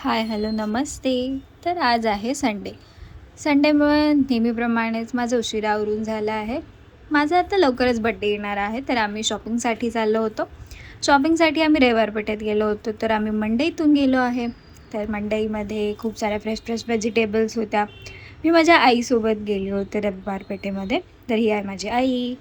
हाय, hello, नमस्ते. तर आज आहे संडे. संडेमुळे नेहमीप्रमाणेच माझं उशिरा आवरून झालं आहे. माझा आता लवकरच बड्डे येणार आहे, तर आम्ही शॉपिंगसाठी चाललो होतो. शॉपिंगसाठी आम्ही रविवार पेठेत गेलो होतो, तर आम्ही मंडईतून गेलो आहे. तर मंडईमध्ये खूप साऱ्या फ्रेश व्हेजिटेबल्स होत्या. मी माझ्या आईसोबत गेले होते रविवार पेठेमध्ये. तर ही आहे माझी आई.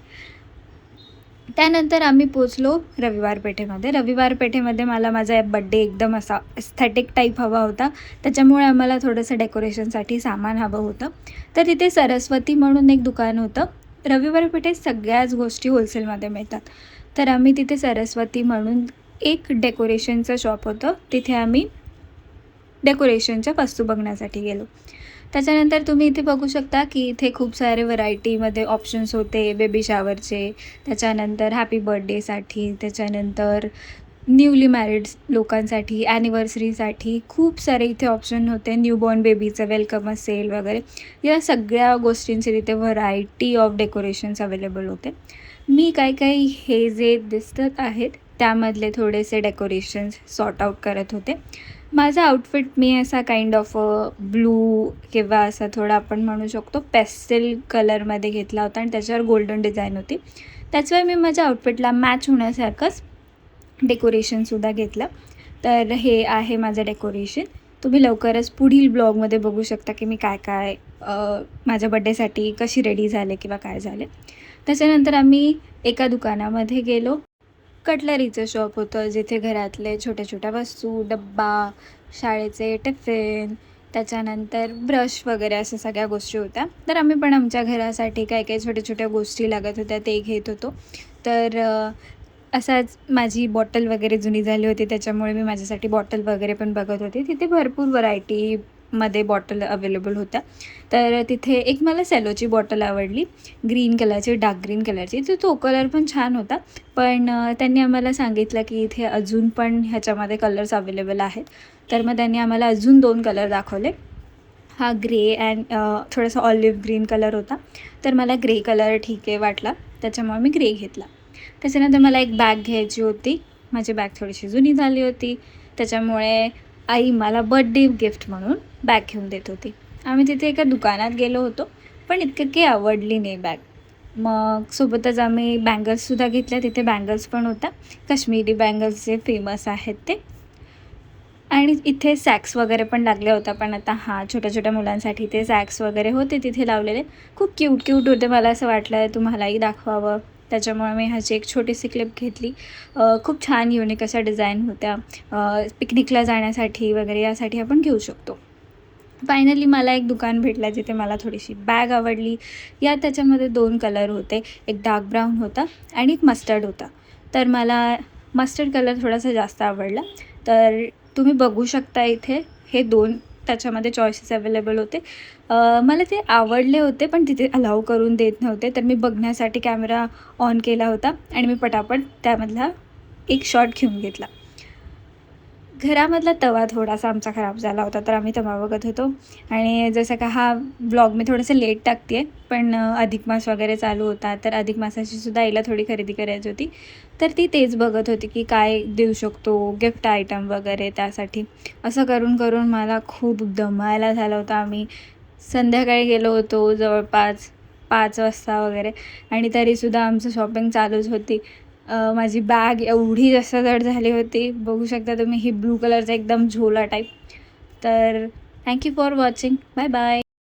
त्यानंतर आम्ही पोचलो रविवार पेठेमध्ये. रविवार पेठेमध्ये मला माझा बड्डे एकदम असा एस्थेटिक टाईप हवा होता. त्याच्यामुळे आम्हाला थोडंसं डेकोरेशनसाठी सामान हवं होतं. तर तिथे सरस्वती म्हणून एक दुकान होतं. रविवार पेठेत सगळ्याच गोष्टी होलसेलमध्ये मिळतात. तर आम्ही तिथे सरस्वती म्हणून एक डेकोरेशनचं शॉप होतं. तिथे आम्ही डेकोरेशनच्या वस्तू बघण्यासाठी गेलो. त्याच्यानंतर तुम्ही इथे बघू शकता की इथे खूप सारे व्हरायटीमध्ये ऑप्शन्स होते बेबी शॉवरचे, त्याच्यानंतर हॅपी बर्थडेसाठी, त्याच्यानंतर न्यूली मॅरिड लोकांसाठी, ॲनिव्हर्सरीसाठी खूप सारे इथे ऑप्शन होते. न्यूबॉर्न बेबीचं वेलकम असेल वगैरे, या सगळ्या गोष्टींचे तिथे व्हरायटी ऑफ डेकोरेशन्स अवेलेबल होते. मी काही हे जे दिसत आहेत त्यामधले थोडेसे डेकोरेशन्स सॉर्ट आउट करत होते. माझा आउटफिट मी असा काइंड ऑफ ब्लू किंवा असा थोडा आपण म्हणू शकतो पेस्टेल कलरमध्ये घेतला होता आणि त्याच्यावर गोल्डन डिझाईन होती. त्याचवेळी मी माझ्या आउटफिटला मॅच होण्यासारखंच डेकोरेशनसुद्धा घेतलं. तर हे आहे माझं डेकोरेशन. तुम्ही लवकरच पुढील ब्लॉगमध्ये बघू शकता की मी काय माझ्या बड्डेसाठी कशी रेडी झाले किंवा काय झाले. त्याच्यानंतर आम्ही एका दुकानामध्ये गेलो. कटलरीचं शॉप होतं, जिथे घरातले छोट्या वस्तू, डब्बा, शाळेचे टिफिन, त्याच्यानंतर ब्रश वगैरे अशा सगळ्या गोष्टी होत्या. तर आम्ही पण आमच्या घरासाठी काही छोट्या गोष्टी लागत होत्या ते घेत होतो. तर असाच माझी बॉटल वगैरे जुनी झाली होती, त्याच्यामुळे मी माझ्यासाठी बॉटल वगैरे पण बघत होते. तिथे भरपूर व्हरायटीमध्ये बॉटल अवेलेबल होत्या. तर तिथे एक मला सेलोची बॉटल आवडली, ग्रीन कलरची, डार्क ग्रीन कलरची. तर तो कलर पण छान होता. पण त्यांनी आम्हाला सांगितलं की इथे अजून पण ह्याच्यामध्ये कलर्स अवेलेबल आहेत. तर मग त्यांनी आम्हाला अजून 2 कलर दाखवले. हा ग्रे अँड थोडासा ऑलिव्ह ग्रीन कलर होता. तर मला ग्रे कलर ठीक आहे वाटला, त्याच्यामुळे मी ग्रे घेतला. त्याच्यानंतर मला एक बॅग घ्यायची होती. माझी बॅग थोडीशी जुनी झाली होती, त्याच्यामुळे आई मला बर्थडे गिफ्ट म्हणून बॅग घेऊन देत होती. आम्ही तिथे एका दुकानात गेलो होतो, पण इतकं काही आवडली नाही बॅग. मग सोबतच आम्ही बँगल्ससुद्धा घेतल्या. तिथे बँगल्स पण होत्या, काश्मीरी बँगल्स जे फेमस आहेत ते. आणि इथे सॅक्स वगैरे पण लागल्या होत्या. पण आता छोट्या मुलांसाठी ते सॅक्स वगैरे होते तिथे लावलेले. खूप क्यूट होते. मला असं वाटलं तुम्हालाही दाखवावं, त्याच्यामुळे मी ह्याची एक छोटीशी क्लिप घेतली. खूप छान युनिक अशा डिझाईन होत्या. पिकनिकला जाण्यासाठी वगैरे यासाठी आपण घेऊ शकतो. फायनली मला एक दुकान भेटलं जिथे मला थोडीशी बॅग आवडली. त्याच्यामध्ये 2 कलर होते. एक डार्क ब्राऊन होता आणि एक मस्टर्ड होता. तर मला मस्टर्ड कलर थोडासा जास्त आवडला. तर तुम्ही बघू शकता इथे हे 2 त्याच्यामध्ये चॉईसेस अवेलेबल होते. मला ते आवडले होते, पण तिथे अलाऊ करून देत नव्हते. तर मी बघण्यासाठी कॅमेरा ऑन केला होता आणि मी पटापट त्यामधला एक शॉट घेऊन घेतला. घरामधला तवा थोडासा आमचा खराब झाला होता, तर आम्ही तवा बघत होतो. आणि जसं का हा ब्लॉग मी थोडंसं लेट टाकते आहे, पण अधिक मास वगैरे चालू होता, तर अधिक मासाचीसुद्धा आईला थोडी खरेदी करायची होती. तर ती तेच बघत होती की काय देऊ शकतो, गिफ्ट आयटम वगैरे त्यासाठी. असं करून मला खूप दमायला झालं होतं. आम्ही संध्याकाळी गेलो होतो जवळपास 5 वाजता वगैरे, आणि तरीसुद्धा आमचं शॉपिंग चालूच होती. माझी बॅग एवढी जास्त जड झाली होती. बघू शकता तुम्ही, ही ब्लू कलरचा एकदम झोला टाईप. तर thank you for watching. Bye bye.